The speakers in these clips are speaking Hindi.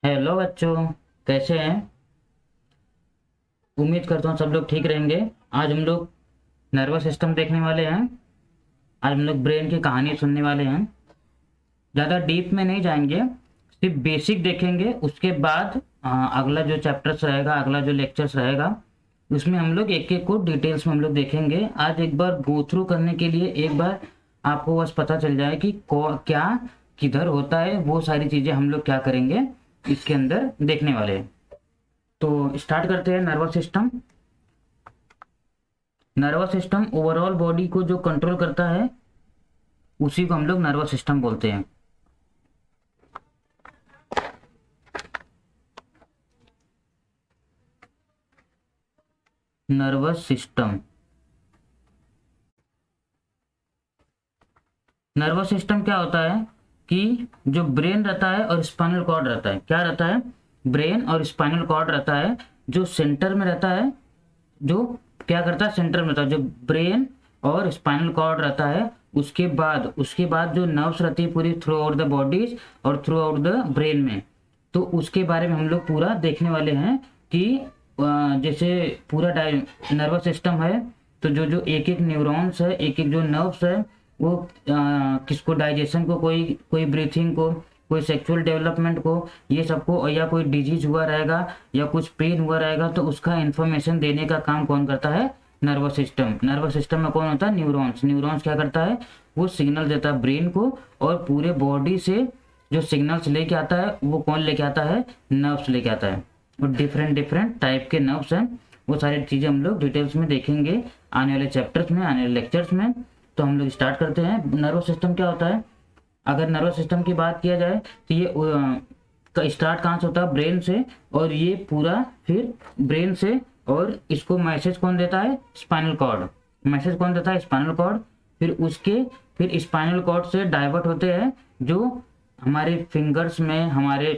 हेलो बच्चों, कैसे हैं? उम्मीद करता हूँ सब लोग ठीक रहेंगे। आज हम लोग नर्वस सिस्टम देखने वाले हैं। आज हम लोग ब्रेन की कहानी सुनने वाले हैं। ज़्यादा डीप में नहीं जाएंगे, सिर्फ बेसिक देखेंगे। उसके बाद अगला जो चैप्टर्स रहेगा, अगला जो लेक्चर्स रहेगा, उसमें हम लोग एक एक को डिटेल्स में हम लोग देखेंगे। आज एक बार गो थ्रू करने के लिए एक बार आपको बस पता चल जाए कि क्या किधर होता है, वो सारी चीज़ें हम लोग क्या करेंगे इसके अंदर देखने वाले हैं। तो स्टार्ट करते हैं। Nervous system. Nervous system overall body को जो कंट्रोल करता है उसी को हम लोग नर्वस सिस्टम बोलते हैं। Nervous system. नर्वस सिस्टम क्या होता है कि जो ब्रेन रहता है और स्पाइनल कॉर्ड रहता है, क्या रहता है? ब्रेन और स्पाइनल कॉर्ड रहता है, जो सेंटर में रहता है। जो क्या करता है? सेंटर में रहता है जो ब्रेन और स्पाइनल कॉर्ड रहता है। उसके बाद जो नर्व्स रहती है पूरी थ्रू आउट द बॉडीज और थ्रू आउट द ब्रेन में। तो उसके बारे में हम लोग पूरा देखने वाले हैं कि जैसे पूरा नर्वस सिस्टम है, तो जो जो एक एक न्यूरॉन्स है, एक एक जो नर्व्स है, वो किसको डाइजेशन को, कोई कोई ब्रीथिंग को, कोई सेक्सुअल डेवलपमेंट को, ये सबको, या कोई डिजीज हुआ रहेगा या कुछ पेन हुआ रहेगा तो उसका इंफॉर्मेशन देने का काम कौन करता है? Nervous system. नर्वस सिस्टम में कौन होता है? न्यूरॉन्स। न्यूरॉन्स क्या करता है? वो सिग्नल देता है ब्रेन को, और पूरे बॉडी से जो सिग्नल्स लेके आता है वो कौन लेके आता है? नर्व्स लेके आता है। और डिफरेंट डिफरेंट टाइप के नर्व्स हैं। वो सारी चीज़ें हम लोग डिटेल्स में देखेंगे आने वाले चैप्टर्स में, आने वाले लेक्चर्स में। तो हम लोग स्टार्ट करते हैं। नर्वस सिस्टम क्या होता है? अगर नर्वस सिस्टम की बात किया जाए तो ये का स्टार्ट कहाँ से होता है? ब्रेन से। और ये पूरा फिर ब्रेन से, और इसको मैसेज कौन देता है? Spinal cord. मैसेज कौन देता है? Spinal cord. फिर स्पाइनल कॉर्ड से डाइवर्ट होते हैं जो हमारे फिंगर्स में, हमारे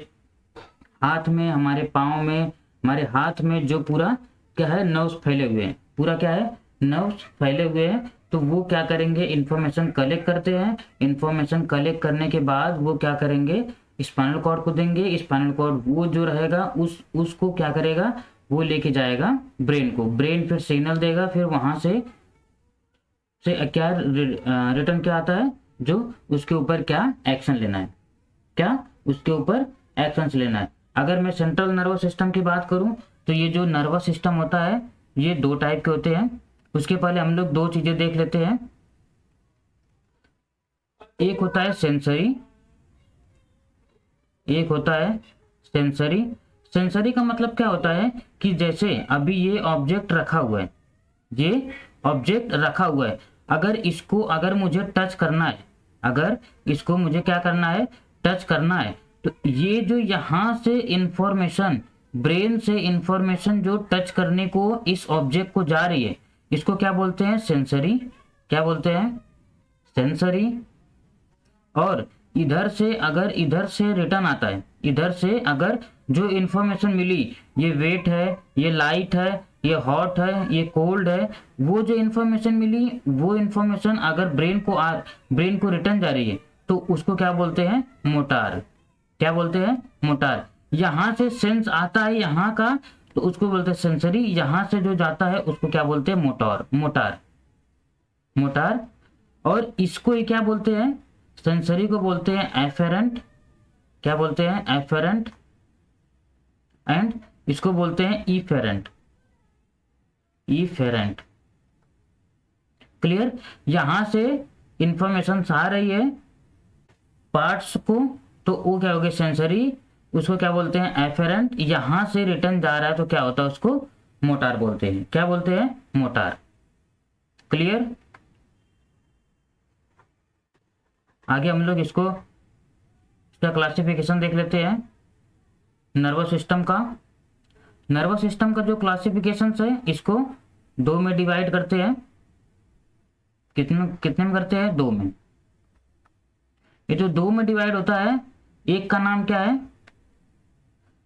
हाथ में, हमारे पाँव में, हमारे हाथ में जो पूरा क्या है? नर्व्स फैले हुए हैं। पूरा क्या है? नर्व्स फैले हुए हैं। तो वो क्या करेंगे? इंफॉर्मेशन कलेक्ट करते हैं। इंफॉर्मेशन कलेक्ट करने के बाद वो क्या करेंगे? स्पाइनल कॉर्ड को देंगे। स्पाइनल कॉर्ड वो जो रहेगा उसको क्या करेगा? वो लेके जाएगा ब्रेन को। ब्रेन फिर सिग्नल देगा। फिर वहां से क्या रिटर्न क्या आता है? जो उसके ऊपर क्या एक्शन लेना है, क्या उसके ऊपर एक्शंस लेना है। अगर मैं सेंट्रल नर्वस सिस्टम की बात करूं तो ये जो नर्वस सिस्टम होता है ये दो टाइप के होते हैं। उसके पहले हम लोग दो चीजें देख लेते हैं। एक होता है सेंसरी, एक होता है सेंसरी। सेंसरी का मतलब क्या होता है कि जैसे अभी ये ऑब्जेक्ट रखा हुआ है, ये ऑब्जेक्ट रखा हुआ है, अगर मुझे टच करना है, अगर इसको मुझे क्या करना है? टच करना है। तो ये जो यहाँ से इंफॉर्मेशन, ब्रेन से इंफॉर्मेशन जो टच करने को इस ऑब्जेक्ट को जा रही है, इसको क्या बोलते हैं? सेंसरी। क्या बोलते हैं? सेंसरी। और इधर से रिटर्न आता है, इधर से अगर जो इंफॉर्मेशन मिली, ये वेट है, ये लाइट है, ये हॉट है, ये कोल्ड है, वो जो इंफॉर्मेशन मिली वो इंफॉर्मेशन अगर ब्रेन को रिटर्न जा रही है तो उसको क्या बोलते हैं? मोटार। क्या बोलते हैं? मोटार। यहाँ से सेंस आता है यहाँ का, तो उसको बोलते हैं सेंसरी। यहाँ से जो जाता है उसको क्या बोलते हैं? मोटार। मोटार। मोटार। और इसको ये क्या बोलते हैं? सेंसरी को बोलते हैं एफेरेंट। क्या बोलते हैं? एफेरेंट। एंड इसको बोलते हैं इफेरेंट। इफेरेंट। क्लियर? यहां से इंफॉर्मेशन आ रही है पार्ट्स को, तो वो क्या हो गया? सेंसरी। उसको क्या बोलते हैं? एफेरेंट। यहां से रिटर्न जा रहा है तो क्या होता है? उसको मोटार बोलते हैं। क्या बोलते हैं? मोटार। क्लियर? आगे हम लोग इसका क्लासिफिकेशन देख लेते हैं नर्वस सिस्टम का। नर्वस सिस्टम का जो क्लासिफिकेशन है इसको दो में डिवाइड करते हैं। कितने कितने में करते हैं? दो में। ये जो दो में डिवाइड होता है, एक का नाम क्या है?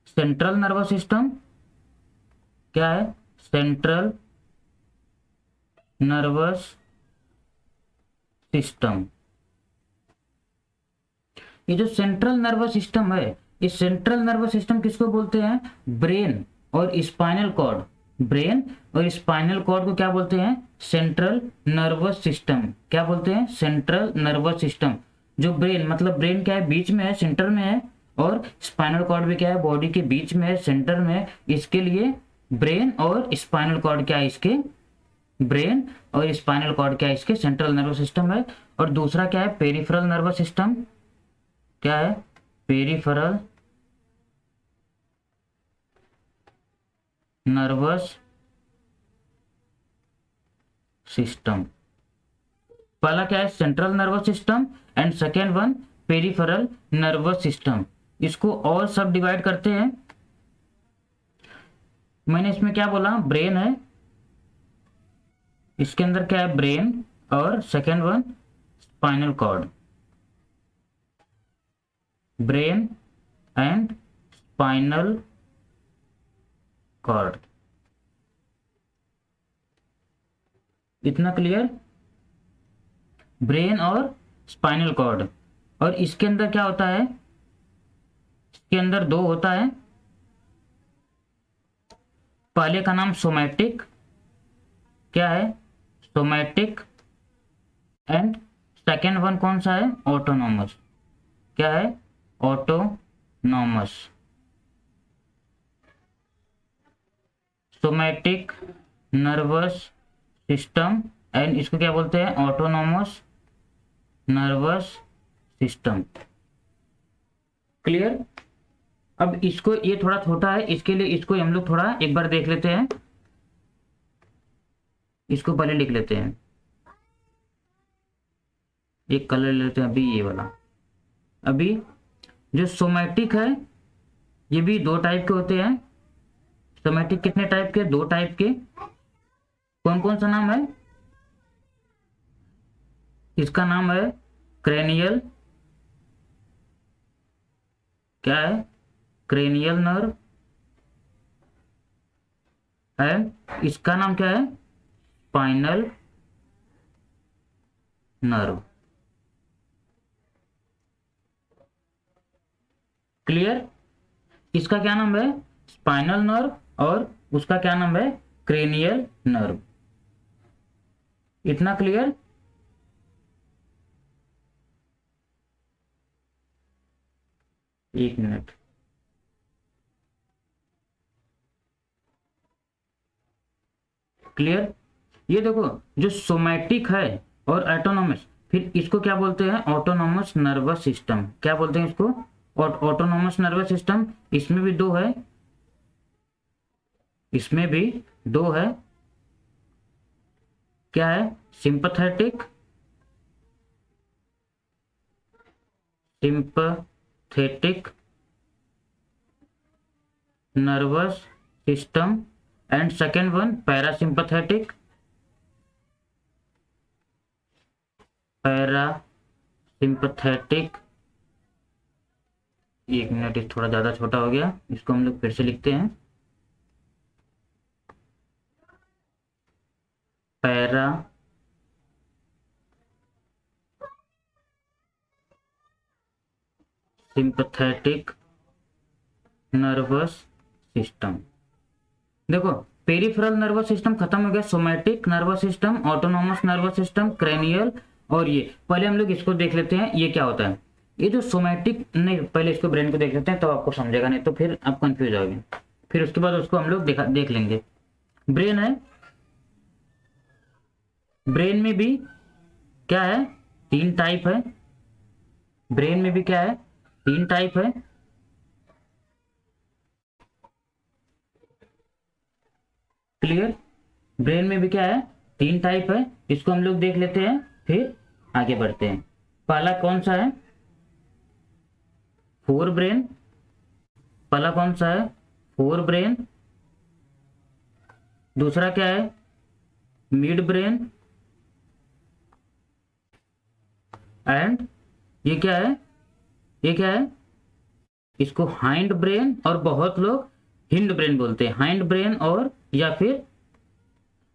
Central nervous system. क्या है? Central nervous system. ये जो सेंट्रल नर्वस सिस्टम है इस सेंट्रल नर्वस सिस्टम किसको बोलते हैं? ब्रेन और स्पाइनल कॉर्ड। ब्रेन और स्पाइनल कॉर्ड को क्या बोलते हैं? Central nervous system. क्या बोलते हैं? Central nervous system. जो ब्रेन मतलब ब्रेन क्या है? बीच में है, सेंटर में है, और स्पाइनल कॉर्ड भी क्या है? बॉडी के बीच में है, सेंटर में है। इसके लिए ब्रेन और स्पाइनल कॉर्ड क्या है? इसके ब्रेन और स्पाइनल कॉर्ड क्या है? इसके सेंट्रल नर्वस सिस्टम है। और दूसरा क्या है? Peripheral nervous system. क्या है? Peripheral nervous system. पहला क्या है? Central nervous system and second one peripheral nervous system. इसको और सब डिवाइड करते हैं। मैंने इसमें क्या बोला? ब्रेन है, इसके अंदर क्या है? ब्रेन और second one spinal cord. Brain and spinal cord. इतना क्लियर? ब्रेन और स्पाइनल कॉर्ड। और इसके अंदर क्या होता है? इसके अंदर दो होता है। पहले का नाम सोमैटिक। क्या है? सोमैटिक। एंड सेकेंड वन कौन सा है? ऑटोनॉमस। क्या है? Autonomous. Somatic nervous system and इसको क्या बोलते हैं? Autonomous nervous system. क्लियर? अब इसको, ये थोड़ा छोटा है, इसके लिए इसको हम लोग थोड़ा एक बार देख लेते हैं। इसको पहले लिख लेते हैं, एक कलर लेते हैं अभी, ये वाला। अभी जो सोमैटिक है ये भी दो टाइप के होते हैं। सोमैटिक कितने टाइप के? दो टाइप के। कौन कौन सा नाम है? इसका नाम है क्रेनियल। क्या है? Cranial nerve. एंड इसका नाम क्या है? Spinal nerve. क्लियर? इसका क्या नाम है? स्पाइनल नर्व, और उसका क्या नाम है? Cranial nerve. इतना क्लियर? एक मिनट। क्लियर? ये देखो, जो सोमैटिक है और ऑटोनॉमस, फिर इसको क्या बोलते हैं? Autonomous nervous system. क्या बोलते हैं इसको? Autonomous nervous system. इसमें भी दो है, इसमें भी दो है। क्या है? Sympathetic, sympathetic nervous system and second one parasympathetic. Parasympathetic. एक मिनट, इस थोड़ा ज्यादा छोटा हो गया, इसको हम लोग फिर से लिखते हैं। Para sympathetic nervous system. देखो, पेरिफेरल नर्वस सिस्टम खत्म हो गया, somatic nervous system, autonomous nervous system, cranial. और ये पहले हम लोग इसको देख लेते हैं, ये क्या होता है। ये जो सोमैटिक, नहीं पहले इसको ब्रेन को देख लेते हैं, तो आपको समझेगा, नहीं तो फिर आप कंफ्यूज होगे। फिर उसके बाद उसको हम लोग देख लेंगे। ब्रेन है, ब्रेन में भी क्या है? तीन टाइप है। ब्रेन में भी क्या है? तीन टाइप है। क्लियर? ब्रेन में भी क्या है? तीन टाइप है। इसको हम लोग देख लेते हैं, फिर आगे बढ़ते हैं। पहला कौन सा है? Fore brain. पहला कौन सा है? Fore brain. दूसरा क्या है? Mid brain. एंड ये क्या है? ये क्या है? इसको हाइंड ब्रेन, और बहुत लोग हिंड ब्रेन बोलते हैं। हाइंड ब्रेन और या फिर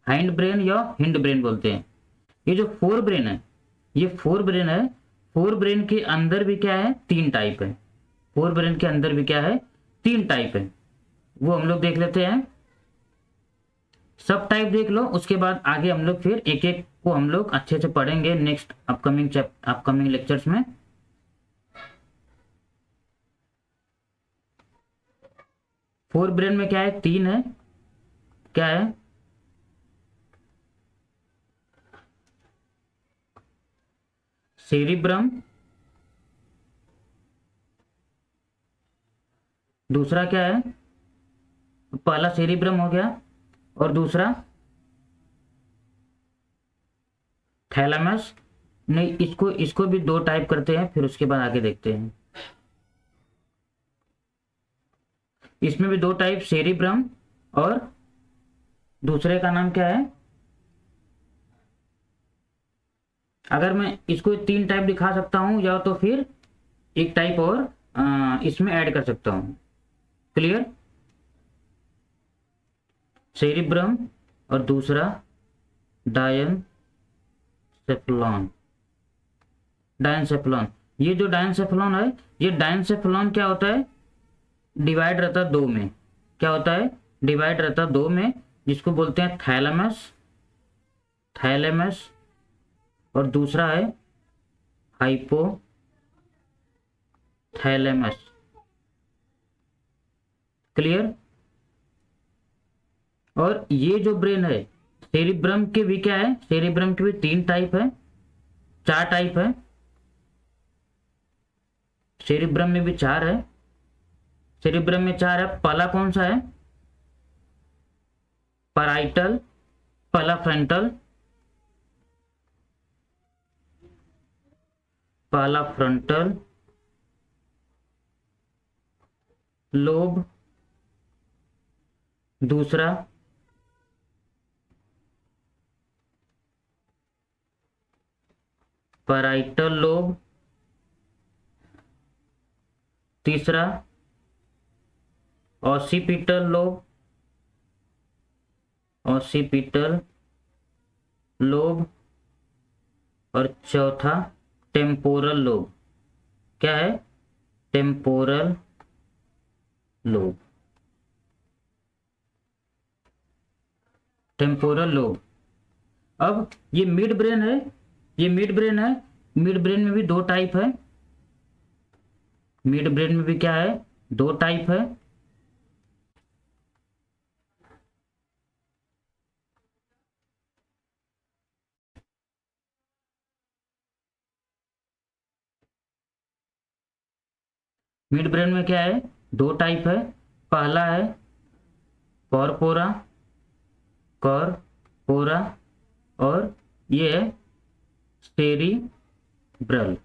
हाइंड ब्रेन या हिंड ब्रेन बोलते हैं। ये जो फोर ब्रेन है, ये फोर ब्रेन है। फोर ब्रेन के अंदर भी क्या है? तीन टाइप है। फोर ब्रेन के अंदर भी क्या है, 3 टाइप है, वो हम लोग देख लेते हैं। सब टाइप देख लो, उसके बाद आगे हम लोग फिर एक एक को हम लोग अच्छे से पढ़ेंगे नेक्स्ट अपकमिंग लेक्चर्स में। फोर ब्रेन में क्या है, 3 है, क्या है, सेरिब्रम, दूसरा क्या है, पहला सेरिब्रम हो गया, और दूसरा थैलेमस। नहीं, इसको भी 2 टाइप करते हैं, फिर उसके बाद आगे देखते हैं। इसमें भी 2 टाइप, सेरिब्रम और दूसरे का नाम क्या है, अगर मैं इसको 3 टाइप दिखा सकता हूं, या तो फिर एक टाइप और इसमें ऐड कर सकता हूं। क्लियर, सेरिब्रम और दूसरा डायनसेफलॉन। डायनसेफलॉन, ये जो डायनसेफलॉन है, ये डायनसेफलॉन क्या होता है, डिवाइड रहता है 2 में। क्या होता है, डिवाइड रहता है 2 में, जिसको बोलते हैं थैलेमस, थैलेमस, और दूसरा है हाइपोथैलेमस। क्लियर, और ये जो ब्रेन है, सेरिब्रम के भी क्या है, सेरिब्रम के भी 3 टाइप है, 4 टाइप है, सेरिब्रम में भी 4 है, सेरिब्रम में 4 है। पहला कौन सा है, पैराइटल, पहला फ्रंटल, पहला फ्रंटल लोब, दूसरा पैराइटल लोब, तीसरा ऑसिपिटल लोब, ऑसिपिटल लोब, और चौथा टेम्पोरल लोब। क्या है, टेम्पोरल लोब, टेम्पोरल लोब। अब ये मिड ब्रेन है, ये मिड ब्रेन है, मिड ब्रेन में भी 2 टाइप है, मिड ब्रेन में भी क्या है, 2 टाइप है। मिड ब्रेन में क्या है, 2 टाइप है। पहला है कॉर्पोरा, कॉर्पोरा, और ये है सेरिब्रल।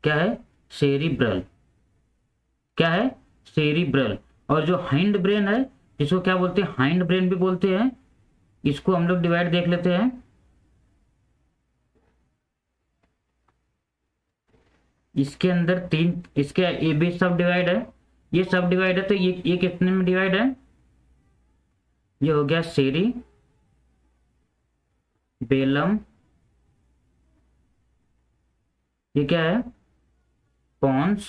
क्या है, सेरिब्रल, क्या है, सेरिब्रल। और जो हाइंड ब्रेन है, इसको क्या बोलते हैं, हाइंड ब्रेन भी बोलते हैं, इसको हम लोग डिवाइड देख लेते हैं। इसके अंदर 3, इसके ये भी सब डिवाइड है, ये सब डिवाइड है, तो ये कितने में डिवाइड है, ये हो गया सेरी बेलम, ये क्या है, पॉन्स,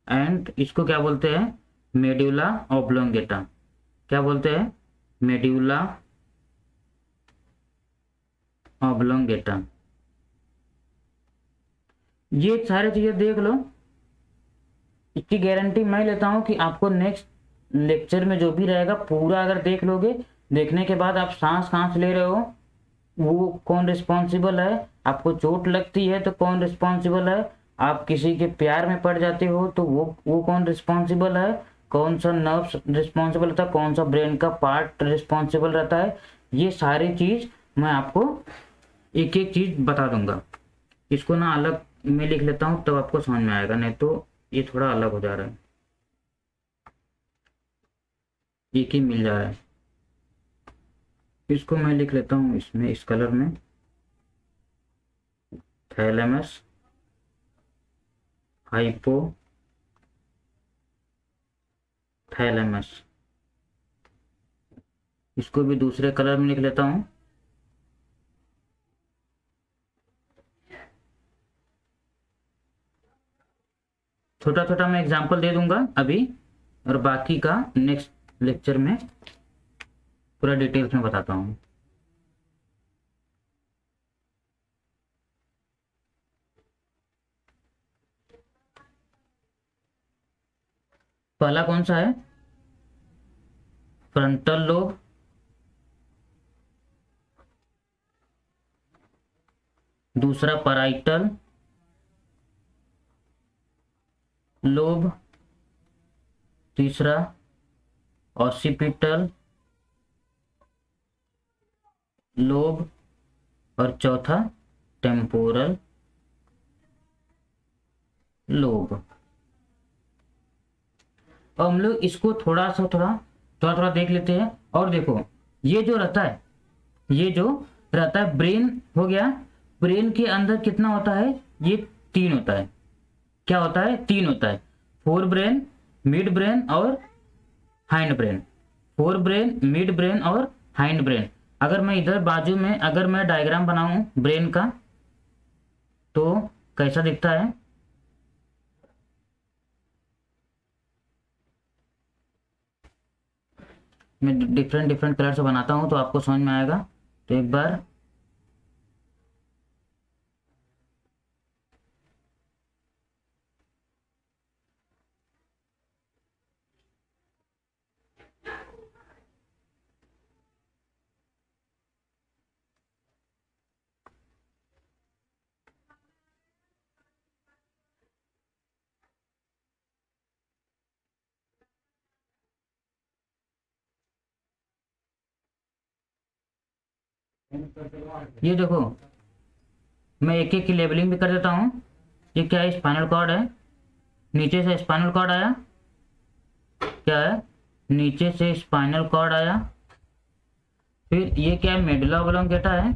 एंड इसको क्या बोलते हैं, मेड्यूला ऑब्लोंगेटा। क्या बोलते हैं, मेड्यूला ऑब्लोंगेटा। ये सारी चीजें देख लो, इसकी गारंटी मैं लेता हूं कि आपको नेक्स्ट लेक्चर में जो भी रहेगा पूरा अगर देख लोगे, देखने के बाद आप सांस सांस ले रहे हो, वो कौन रिस्पॉन्सिबल है, आपको चोट लगती है तो कौन रिस्पॉन्सिबल है, आप किसी के प्यार में पड़ जाते हो तो वो कौन रिस्पॉन्सिबल है, कौन सा नर्व रिस्पॉन्सिबल रहता है, कौन सा ब्रेन का पार्ट रिस्पॉन्सिबल रहता है, ये सारी चीज मैं आपको एक एक चीज बता दूंगा। इसको ना अलग में लिख लेता हूँ तब आपको समझ में आएगा, नहीं तो ये थोड़ा अलग हो जा रहा है, एक ही मिल जा रहा है। इसको मैं लिख लेता हूँ इसमें, इस कलर में, थैलेमस, हाइपो थैलेमस। इसको भी दूसरे कलर में लिख लेता हूँ, छोटा छोटा मैं एग्जांपल दे दूंगा अभी, और बाकी का नेक्स्ट लेक्चर में पूरा डिटेल्स में बताता हूँ। पहला कौन सा है? फ्रंटल लोब, दूसरा पैराइटल लोब, तीसरा ऑसिपिटल लोब, और चौथा टेम्पोरल लोब। और हम लोग इसको थोड़ा देख लेते हैं। और देखो, ये जो रहता है, ये जो रहता है ब्रेन हो गया। ब्रेन के अंदर कितना होता है? ये 3 होता है। क्या होता है? 3 होता है। फोर ब्रेन, मिड ब्रेन और hind brain. Fore brain, mid brain और हाइंड ब्रेन। अगर मैं इधर बाजू में अगर मैं डायग्राम बनाऊं ब्रेन का, तो कैसा दिखता है? मैं डिफरेंट डिफरेंट कलर से बनाता हूं तो आपको समझ में आएगा। तो एक बार ये देखो, मैं एक एक की लेबलिंग भी कर देता हूँ। ये क्या है? स्पाइनल कॉर्ड है। नीचे से स्पाइनल कॉर्ड आया। क्या है? नीचे से स्पाइनल कॉर्ड आया। फिर ये क्या है? मेडुला ऑब्लोंगेटा है।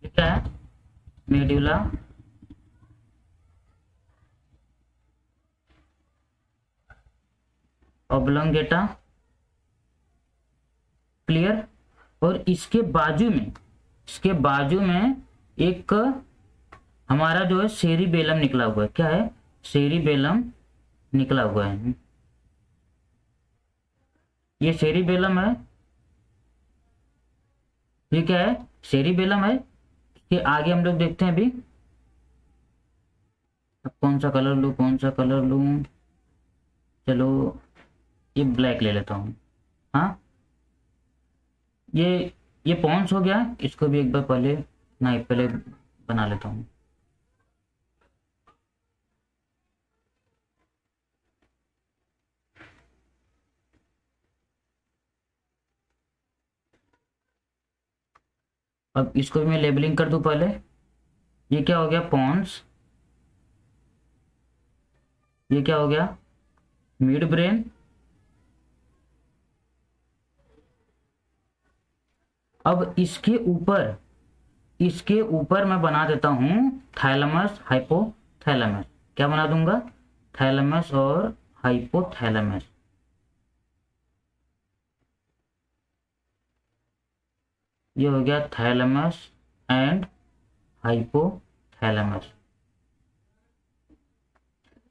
ये क्या है? Medulla oblongata. क्लियर? और इसके बाजू में एक हमारा जो है सेरिबेलम निकला हुआ है। क्या है? सेरिबेलम निकला हुआ है। ये सेरिबेलम है। ये क्या है? सेरिबेलम है। इसके आगे हम लोग देखते हैं अभी। अब कौन सा कलर लूँ, कौन सा कलर लूँ? चलो ये ब्लैक ले लेता हूँ। हाँ, ये पॉन्स हो गया। इसको भी एक बार पहले बना लेता हूँ। अब इसको भी मैं लेबलिंग कर दूं पहले। ये क्या हो गया? पॉन्स। ये क्या हो गया? Mid brain. अब इसके ऊपर मैं बना देता हूं थैलेमस, हाइपोथैलेमस। क्या बना दूंगा? थैलेमस और हाइपोथैलेमस। ये हो गया थैलेमस एंड हाइपोथैलेमस।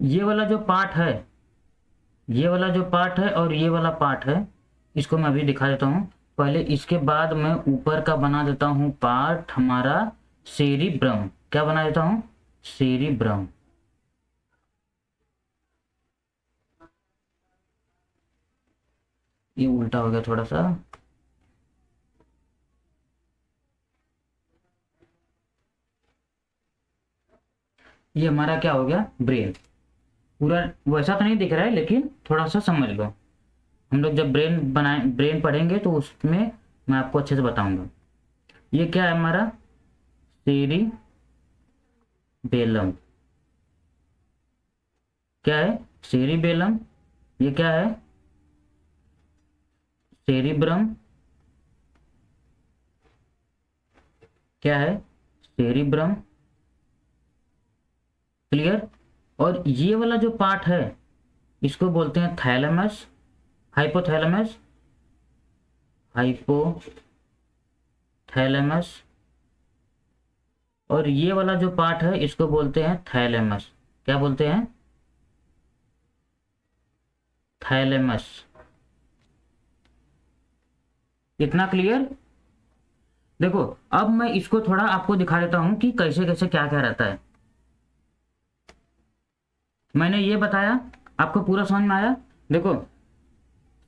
ये वाला जो पार्ट है, ये वाला जो पार्ट है और ये वाला पार्ट है, इसको मैं अभी दिखा देता हूँ पहले। इसके बाद मैं ऊपर का बना देता हूँ पार्ट हमारा सेरिब्रम। क्या बना देता हूँ? सेरिब्रम। ये उल्टा हो गया थोड़ा सा। ये हमारा क्या हो गया? ब्रेन। पूरा वैसा तो नहीं दिख रहा है, लेकिन थोड़ा सा समझ लो। हम लोग जब ब्रेन पढ़ेंगे तो उसमें मैं आपको अच्छे से बताऊंगा। ये क्या है हमारा? सेरिबेलम। क्या है? सेरिबेलम। ये क्या है? सेरिब्रम। क्या है? सेरिब्रम। क्लियर? और ये वाला जो पार्ट है, इसको बोलते हैं थैलेमस, हाइपोथैलेमस, हाइपोथैलेमस। और ये वाला जो पार्ट है, इसको बोलते हैं थैलेमस। क्या बोलते हैं? थैलेमस। इतना क्लियर? देखो अब मैं इसको थोड़ा आपको दिखा देता हूं कि कैसे कैसे क्या क्या रहता है। मैंने ये बताया, आपको पूरा समझ में आया? देखो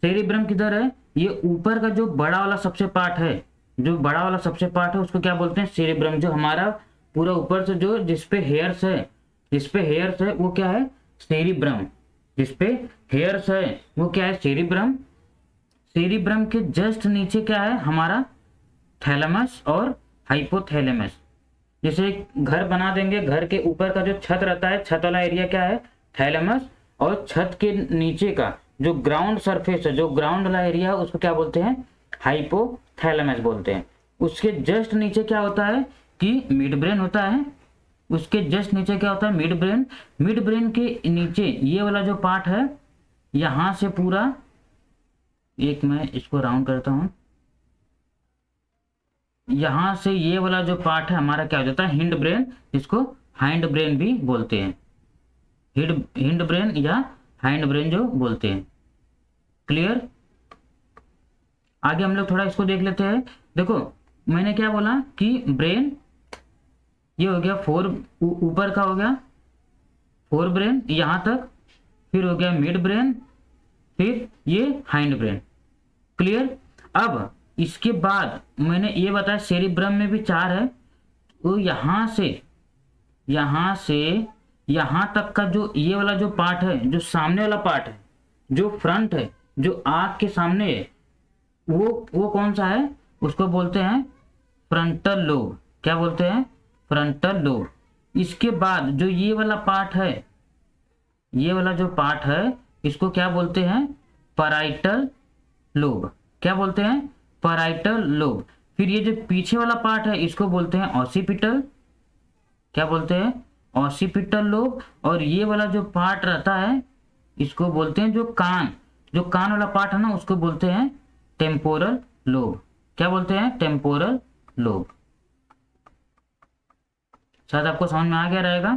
सेरिब्रम किधर है? ये ऊपर का जो बड़ा वाला सबसे पार्ट है, जो बड़ा वाला सबसे पार्ट है उसको क्या बोलते हैं? सेरिब्रम। जो हमारा पूरा ऊपर से जो जिसपे हेयर्स है, जिसपे हेयर्स है वो क्या है? सेरिब्रम। जिसपे हेयर्स है वो क्या है? सेरिब्रम। सेरिब्रम के जस्ट नीचे क्या है हमारा? थैलेमस और हाइपोथैलेमस। जैसे एक घर बना देंगे, घर के ऊपर का जो छत रहता है, छत वाला एरिया क्या है? थैलेमस। और छत के नीचे का जो ग्राउंड सरफेस है, जो ग्राउंड वाला एरिया है उसको क्या बोलते हैं? हाइपोथैलेमस बोलते हैं। उसके जस्ट नीचे क्या होता है कि मिड ब्रेन होता है। उसके जस्ट नीचे क्या होता है? Mid brain. मिड ब्रेन के नीचे ये वाला जो पार्ट है, यहां से पूरा, एक मैं इसको राउंड करता हूं, यहां से ये वाला जो पार्ट है हमारा क्या हो जाता है? हिंड ब्रेन, जिसको हाइंड ब्रेन भी बोलते हैं। हिंड ब्रेन या हाइंड ब्रेन जो बोलते हैं। क्लियर? आगे हम लोग थोड़ा इसको देख लेते हैं। देखो मैंने क्या बोला कि ब्रेन ये हो गया फोर, ऊपर का हो गया फोर ब्रेन यहां तक, फिर हो गया मिड ब्रेन, फिर ये हाइंड ब्रेन। क्लियर? अब इसके बाद मैंने ये बताया सेरिब्रम में भी चार है, तो यहां से यहां तक का जो ये वाला जो पार्ट है, जो सामने वाला पार्ट है, जो फ्रंट है, जो आंख के सामने है, वो कौन सा है? उसको बोलते हैं फ्रंटल लोब। क्या बोलते हैं? Frontal lobe. इसके बाद जो ये वाला पार्ट है, ये वाला जो पार्ट है इसको क्या बोलते हैं? Parietal lobe. क्या बोलते हैं? Parietal lobe. फिर ये जो पीछे वाला पार्ट है इसको बोलते हैं ऑसिपिटल। क्या बोलते हैं? Occipital lobe. और ये वाला जो पार्ट रहता है इसको बोलते हैं जो कान वाला पार्ट है ना, उसको बोलते हैं टेम्पोरल लोब। क्या बोलते हैं? Temporal lobe. शायद आपको समझ में आ गया रहेगा।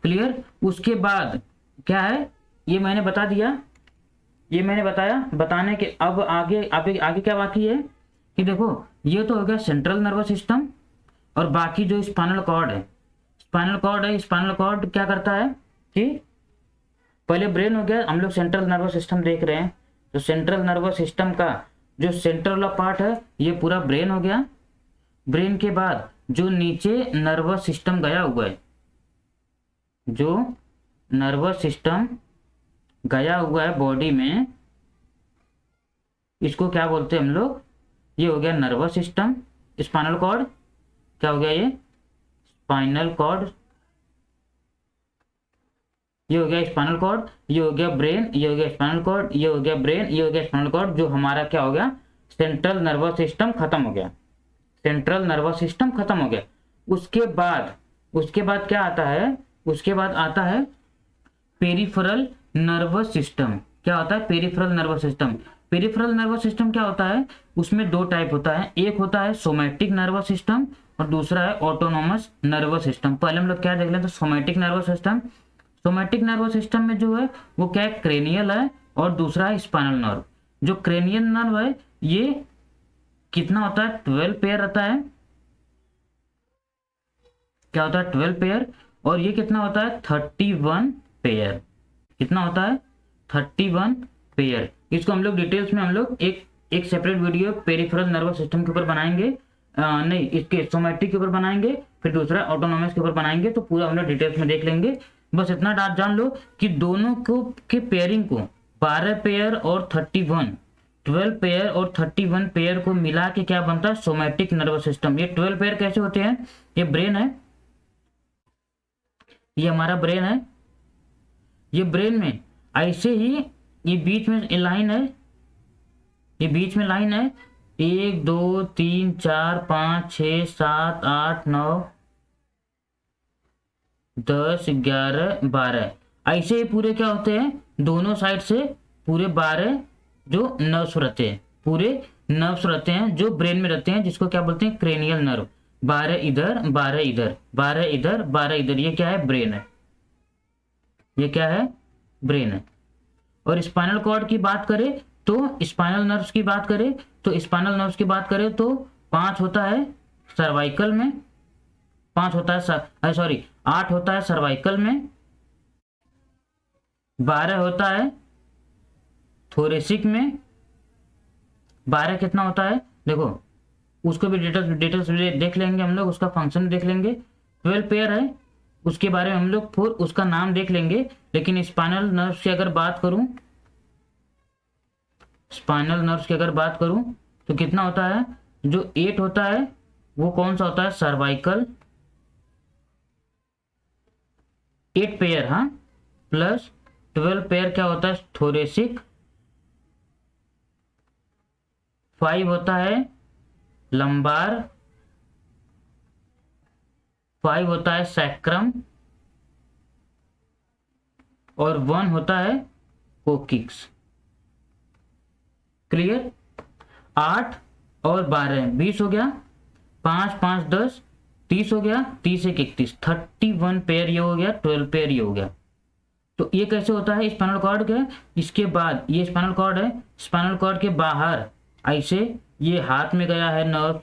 क्लियर? उसके बाद क्या है? ये मैंने बता दिया, ये मैंने बताया। बताने के अब आगे आगे क्या बाकी है कि देखो ये तो हो गया सेंट्रल नर्वस सिस्टम, और बाकी जो स्पाइनल कॉर्ड है, स्पाइनल कॉर्ड क्या करता है कि पहले ब्रेन हो गया, हम लोग सेंट्रल नर्वस सिस्टम देख रहे हैं। तो सेंट्रल नर्वस सिस्टम का जो सेंट्रल वाला पार्ट है ये पूरा ब्रेन हो गया। ब्रेन के बाद जो नीचे नर्वस सिस्टम गया हुआ है, जो नर्वस सिस्टम गया हुआ है बॉडी में, इसको क्या बोलते हैं हम लोग? ये हो गया नर्वस सिस्टम। स्पाइनल कॉर्ड क्या हो गया? ये स्पाइनल कॉर्ड। ये हो गया स्पाइनल कॉर्ड, ये हो गया ब्रेन, ये हो गया स्पाइनल कॉर्ड, ये हो गया ब्रेन, ये हो गया स्पाइनल कॉर्ड। जो हमारा क्या हो गया? सेंट्रल नर्वस सिस्टम खत्म हो गया। सेंट्रल नर्वस सिस्टम खत्म हो गया। उसके बाद क्या आता है? उसके बाद आता है पेरिफेरल नर्वस सिस्टम। क्या होता है? Peripheral nervous system. Peripheral nervous system क्या होता है? उसमें दो टाइप होता है, एक होता है सोमैटिक नर्वस सिस्टम और दूसरा है ऑटोनोमस नर्वस सिस्टम। पहले हम लोग क्या देख लेते हैं? Somatic nervous system. Somatic nervous system में जो है वो क्या है? क्रेनियल है और दूसरा है स्पाइनल नर्व। जो क्रेनियल नर्व है ये कितना होता है? 12 पेयर रहता है। क्या होता है? 12 पेयर। और ये कितना होता है? 31 पेयर। कितना होता है? 31 पेयर। इसको हम लोग डिटेल्स में हम लोग एक separate video peripheral nervous system के ऊपर बनाएंगे, नहीं इसके सोमैटिक के ऊपर बनाएंगे, फिर दूसरा ऑटोनोमस के ऊपर बनाएंगे। तो पूरा हम लोग डिटेल्स में देख लेंगे। बस इतना डाट जान लो कि दोनों को के पेयरिंग को 12 पेयर और 31, 12 पेयर और 31 पेयर को मिला के क्या बनता है? Somatic nervous system. ये 12 पेयर कैसे होते हैं? ये ब्रेन है, ये हमारा ब्रेन है। ये ब्रेन में ऐसे ही ये बीच में लाइन है, ये बीच में लाइन है 1 2 3 4 5 6 7 8 9 10 11 12। ऐसे ही पूरे क्या होते हैं? दोनों साइड से पूरे 12 जो नर्व्स रहते हैं, पूरे नर्व्स रहते हैं जो ब्रेन में रहते हैं, जिसको क्या बोलते हैं? Cranial nerve. 12 इधर 12 इधर 12 इधर 12 इधर, ये क्या है? ब्रेन है। ये क्या है? ब्रेन है। और स्पाइनल कॉर्ड की बात करें तो स्पाइनल नर्व्स की बात करें तो स्पाइनल नर्व्स की बात करें तो 5 होता है सर्वाइकल में, 5 होता है सॉरी 8 होता है सर्वाइकल में, 12 होता है थोरेसिक में। 12 कितना होता है देखो, उसको भी डिटेल्स देख लेंगे हम लोग, उसका फंक्शन देख लेंगे। 12 पेयर है, उसके बारे में हम लोग फिर उसका नाम देख लेंगे। लेकिन स्पाइनल नर्व्स की अगर बात करूं, स्पाइनल नर्व्स की अगर बात करूं तो कितना होता है? जो 8 होता है वो कौन सा होता है? सर्वाइकल 8 पेयर, हाँ, प्लस 12 पेयर क्या होता है? थोरेसिक। 5 होता है लंबार, 5 होता है सैक्रम, और 1 होता है कोकिक्स। क्लियर? 8 और 12 20 हो गया, 5 5 10 30 हो गया, 30 1 31 31 पेयर ये हो गया, 12 पेयर ये हो गया। तो ये कैसे होता है स्पाइनल कॉर्ड के? इसके बाद ये स्पाइनल कॉर्ड है, स्पाइनल कॉर्ड के बाहर ऐसे ये हाथ में गया है नर्व,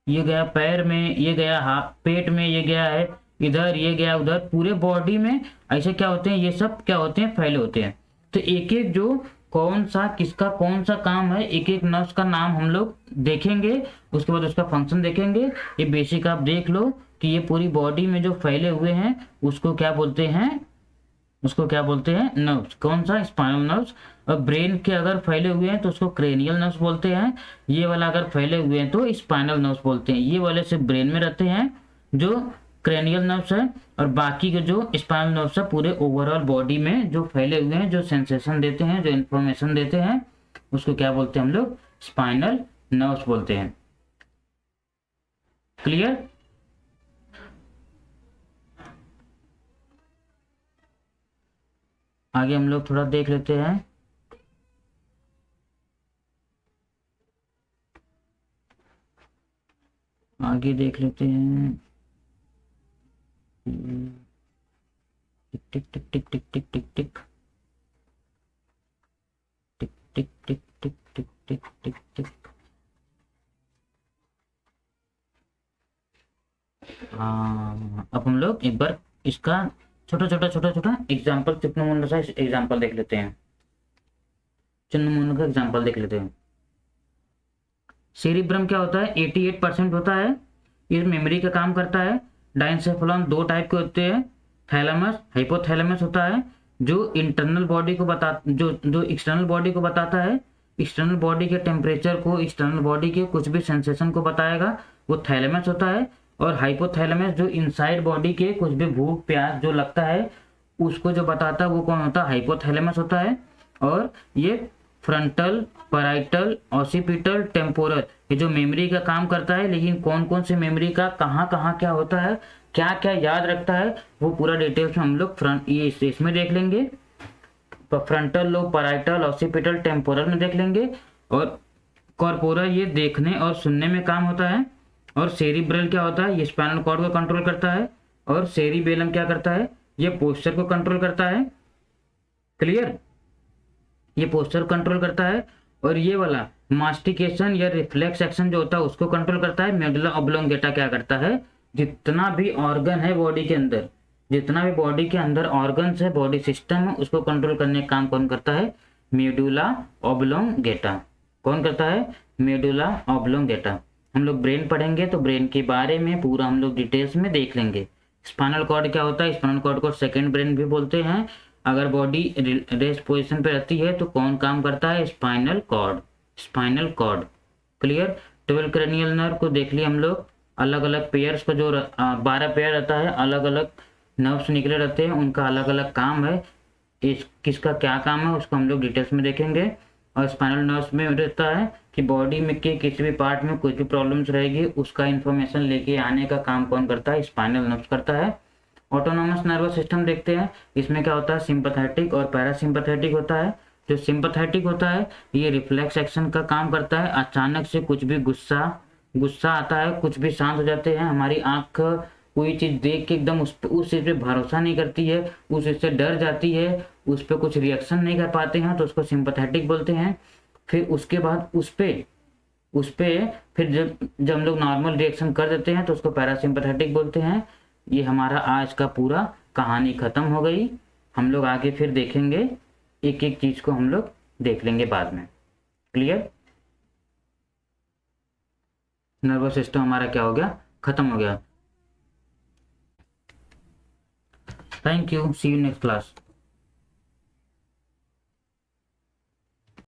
ये गया पैर में, ये गया हाथ पेट में, ये गया है इधर, ये गया उधर, पूरे बॉडी में ऐसे क्या होते हैं? ये सब क्या होते हैं? फैले होते हैं। तो एक एक जो कौन सा किसका कौन सा काम है, एक एक नर्व्स का नाम हम लोग देखेंगे, उसके बाद उसका फंक्शन देखेंगे। ये बेसिक आप देख लो कि ये पूरी बॉडी में जो फैले हुए हैं उसको क्या बोलते हैं? उसको क्या बोलते हैं? नर्व्स। कौन सा? Spinal nerves. और ब्रेन के अगर फैले हुए हैं तो उसको क्रेनियल नर्व्स बोलते हैं। ये वाला अगर फैले हुए हैं तो स्पाइनल नर्व्स बोलते हैं। ये वाले सिर्फ ब्रेन में रहते हैं जो क्रेनियल नर्व्स है, और बाकी के जो स्पाइनल नर्व्स है पूरे ओवरऑल बॉडी में जो फैले हुए हैं, जो सेंसेशन देते हैं, जो इंफॉर्मेशन देते हैं, उसको क्या बोलते हैं हम लोग? स्पाइनल नर्व्स बोलते हैं। क्लियर? आगे हम लोग थोड़ा देख लेते हैं। आगे देख लेते हैं। टिक टिक टिक टिक टिक टिक टिक टिक टिक टिक टिक टिक टिक टिक टिक टिक। हाँ, अब हम लोग एक बार इसका छोटा छोटा एग्जाम्पल, चिपनमुंड सा एग्जाम्पल देख लेते हैं। चिपनमुंड का एग्जाम्पल देख लेते हैं। सेरिब्रम क्या होता है? 88% होता है, ये मेमोरी का काम करता है। डाइनसेफेलॉन 2 टाइप के होते हैं, थैलेमस हाइपोथैलेमस होता है जो इंटरनल बॉडी को जो एक्सटर्नल बॉडी को बताता है, एक्सटर्नल बॉडी के टेम्परेचर को, एक्सटर्नल बॉडी के कुछ भी सेंसेशन को बताएगा, वो थैलेमस होता है। और हाइपोथैलेमस जो इनसाइड बॉडी के कुछ भी भूख प्यास जो लगता है उसको जो बताता है वो कौन होता है? हाइपोथैलेमस होता है। और ये फ्रंटल, पैराइटल, ऑसिपिटल, टेम्पोरल, ये जो मेमोरी का काम करता है, लेकिन कौन कौन से मेमोरी का कहाँ कहाँ क्या होता है, क्या क्या याद रखता है, वो पूरा डिटेल्स में हम लोग फ्रंट ये इसमें देख लेंगे। Frontal lobe, parietal, occipital, temporal में देख लेंगे। और कॉर्पोरल ये देखने और सुनने में काम होता है। और सेरिब्रल क्या होता है? ये स्पाइनल कॉर्ड को कंट्रोल करता है। और सेरिबेलम क्या करता है? ये पोस्चर को कंट्रोल करता है। क्लियर? ये पोस्चर कंट्रोल करता है। और ये वाला मास्टिकेशन या रिफ्लेक्स एक्शन जो होता है उसको कंट्रोल करता है। मेडुला ऑब्लोंगेटा क्या करता है? जितना भी ऑर्गन है बॉडी के अंदर, जितना भी बॉडी के अंदर ऑर्गन्स है, बॉडी सिस्टम है, उसको कंट्रोल करने का काम कौन करता है? Medulla oblongata. कौन करता है? Medulla oblongata. हम लोग ब्रेन पढ़ेंगे तो ब्रेन के बारे में पूरा हम लोग डिटेल्स में देख लेंगे। स्पाइनल कॉर्ड क्या होता है? स्पाइनल कॉर्ड को सेकंड ब्रेन भी बोलते हैं। अगर बॉडी रेस्ट पोजीशन पे रहती है तो कौन काम करता है? Spinal cord. Spinal cord. Clear? 12 cranial nerve को देख लिए हम लोग, अलग अलग पेयर्स को जो 12 पेयर रहता है, अलग अलग नर्व्स निकले रहते हैं, उनका अलग अलग काम है। इस किसका क्या काम है उसको हम लोग डिटेल्स में देखेंगे। और स्पाइनल नर्व्स में रहता है कि बॉडी में के किसी भी पार्ट में कुछ भी प्रॉब्लम्स रहेगी उसका इंफॉर्मेशन लेके आने का काम कौन करता है? स्पाइनल नर्व्स करता है। ऑटोनोमस नर्वस सिस्टम देखते हैं, इसमें क्या होता है? सिंपैथेटिक और पैरासिम्पैथेटिक होता है। जो सिंपैथेटिक होता है ये रिफ्लेक्स एक्शन का काम करता है। अचानक से कुछ भी गुस्सा, गुस्सा आता है, कुछ भी शांत हो जाते हैं, हमारी आंख कोई चीज़ देख के एकदम उस चीज़ पे भरोसा नहीं करती है, उस चीज़ से डर जाती है, उस पर कुछ रिएक्शन नहीं कर पाते हैं, तो उसको सिंपैथेटिक बोलते हैं। फिर उसके बाद उस पे फिर जब हम लोग नॉर्मल रिएक्शन कर देते हैं तो उसको पैरासिम्पैथेटिक बोलते हैं। ये हमारा आज का पूरा कहानी ख़त्म हो गई। हम लोग आगे फिर देखेंगे, एक एक चीज़ को हम लोग देख लेंगे बाद में। क्लियर? नर्वस सिस्टम हमारा क्या हो गया, ख़त्म हो गया। Thank you, see you next class.